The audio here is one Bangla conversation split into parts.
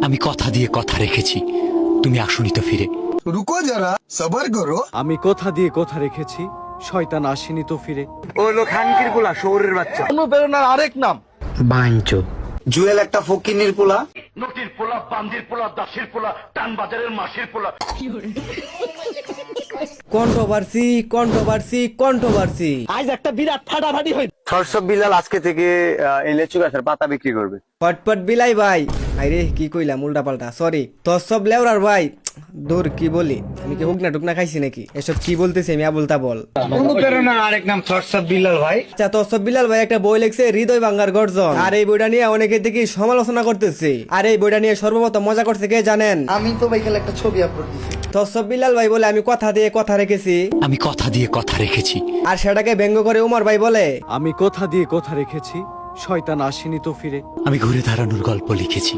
আমি কথা দিয়ে কথা রেখেছি, তুমি আসনি তো ফিরে। रुको जरा सबर करो। আমি কথা দিয়ে কথা রেখেছি, শয়তান আসেনি তো ফিরে। অনুপ্রেরণার আরেক নাম বাঞ্চো। জুয়েল একটা ফকিন্নির পোলা। নটির পোলা, বান্দির পোলা, দাসির পোলা, টান বাজারের মাসির পোলা। Controversy controversy controversy. আজ একটা বিরাট ফাটাফাটি হই। সরসব বিলাল আজকে থেকে এই লেচু গাছের পাতা বিক্রি করবে। পটপট বিলাই ভাই, আরে কি কইলাম উল্টা পাল্টা, সরি। তোর সব লেওরার ভাই, দূর কি বলি, আমি কি হুকনা টুকনা খাইছি নাকি? এসব কি বলতেছি আমি, আবুলতা বল। অনুপ্রেরণার আরেক নাম সরসব বিলাল ভাই। আচ্ছা, তোর সব বিলাল ভাই একটা বই লিখছে হৃদয় ভাঙ্গার গর্জন, আর এই বইটা নিয়ে অনেকে দেখি সমালোচনা করতেছে। আর এই বইটা নিয়ে সর্বপ্রথম মজা করছে কে জানেন? আমি তো ভাই খেলে একটা ছবি আপলোড দিছি। তোর সব বিলাল ভাই বলে আমি কথা দিয়ে কথা রেখেছি, আমি কথা দিয়ে কথা রেখেছি। আর সেটাকে ব্যঙ্গ করে উমর ভাই বলে আমি কথা দিয়ে কথা রেখেছি, শয়তান আসেনি তো ফিরে। আমি ঘুরে দাঁড়ানোর গল্প লিখেছি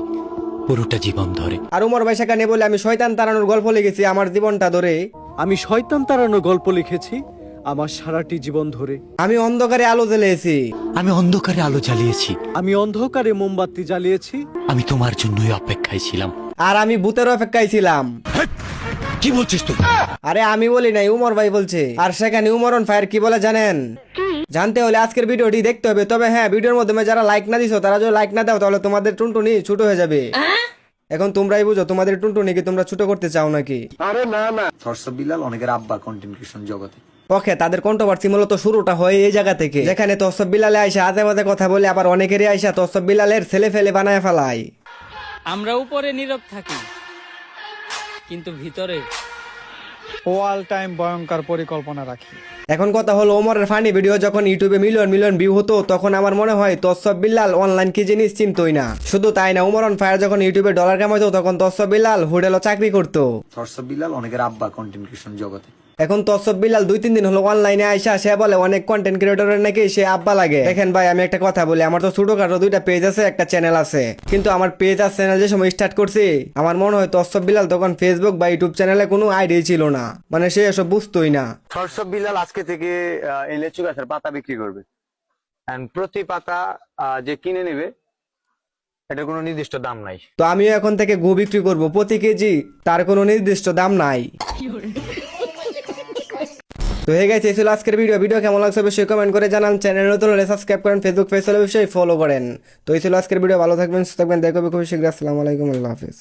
পুরোটা জীবন ধরে। আর উমর ভাই সেখানে বলে আমি শয়তান তাড়ানোর গল্প লিখেছি আমার জীবনটা ধরে। আমি শয়তান তাড়ানো গল্প লিখেছি আমার সারাটি জীবন ধরে। আমি অন্ধকারে আলো জ্বেলেছি, আমি অন্ধকারে আলো জ্বালিয়েছি। আমি অন্ধকারে মোমবাতি জ্বালিয়েছি। আমি তোমার জন্যই অপেক্ষায় ছিলাম। আর আমি ভূতের অপেক্ষায় ছিলাম। কি বলছিস তুই? আরে আমি বলি নাই, উমর ভাই বলছে। আর সেখানে উমর অন ফায়ার কি বলে জানেন? জানতে হলে আজকের ভিডিওটি দেখতে হবে। তবে হ্যাঁ, ভিডিওর মাধ্যমে যারা লাইক না দিছো, তারা যদি লাইক না দাও তাহলে তোমাদের টুনটুনি ছোট হয়ে যাবে। এখন তোমরাই বুঝো তোমাদের টুনটুনি কি তোমরা ছোট করতে চাও নাকি? আরে না না, সরসব বিলাল অনেকের আব্বা কন্টেন্ট ক্রিয়েশন জগতে। ওকে, তাদের কন্ট্রোভার্সি মূলত শুরুটা হয় এই জায়গা থেকে, যেখানে তসব বিলালে আইসা আজে বাজে কথা বলে, আবার অনেকেরই আইসা তসব বিলালের ছেলে ফেলে বানায় ফেলায়। আমরা উপরে নীরব থাকি, কিন্তু ভিতরে অল টাইম ভয়ঙ্কর পরিকল্পনা রাখি। এখন কথা হলো, ওমরের ফানি ভিডিও যখন ইউটিউবে মিলিয়ন মিলিয়ন ভিউ হতো, তখন আমার মনে হয় তসব বিল্লাল অনলাইন কি জিনিস চিনতই না। শুধু তাই না, উমর অন ফায়ার যখন ইউটিউবে ডলার কামাইতো, তখন তসব বিল্লাল হোটেলও চাকরি করতো। সরসব বিলাল অনেকের আব্বা কন্টেন্ট ক্রিয়েশন জগতে। এখন তসব বিল্লাল 2-3 দিন হলো অনলাইনে আইসা সে বলে অনেক কন্টেন্ট ক্রিয়েটরের নাকি সে আব্বা লাগে। দেখেন ভাই, আমি একটা কথা বলি, আমার তো ছোটখাটো 2টা পেজ আছে, একটা চ্যানেল আছে, কিন্তু আমার পেজ আর চ্যানেল যে সময় স্টার্ট করছি, আমার মনে হয় তসব বিল্লাল তখন ফেসবুক বা ইউটিউব চ্যানেলে কোনো আইডিয়া ছিল না, মানে সে এসব বুঝতোই না। সরসব বিলাল আজকে থেকে এই লেচু গাছের পাতা বিক্রি করবে। এন্ড প্রতি পাতা যে কিনে নেবে, এটার কোনো নির্দিষ্ট দাম নাই। তো আমিও এখন থেকে গু বিক্রি করবো প্রতি কেজি, তার কোনো নির্দিষ্ট দাম নাই। তো হয়ে গেছে, এই ছিল আজকের ভিডিও কেমন লাগছে অবশ্যই কমেন্ট করে জানান। চ্যানেল নতুন হলে সাবস্ক্রাইব করেন, ফেসবুক পেজ হলে অবশ্যই ফলো করেন। তো এই ছিল আজকের ভিডিও, ভালো থাকবেন সুস্থ থাকবেন, দেখা হবে খুবই শীঘ্র। আসসালামু আলাইকুম, আল্লাহ হাফেজ।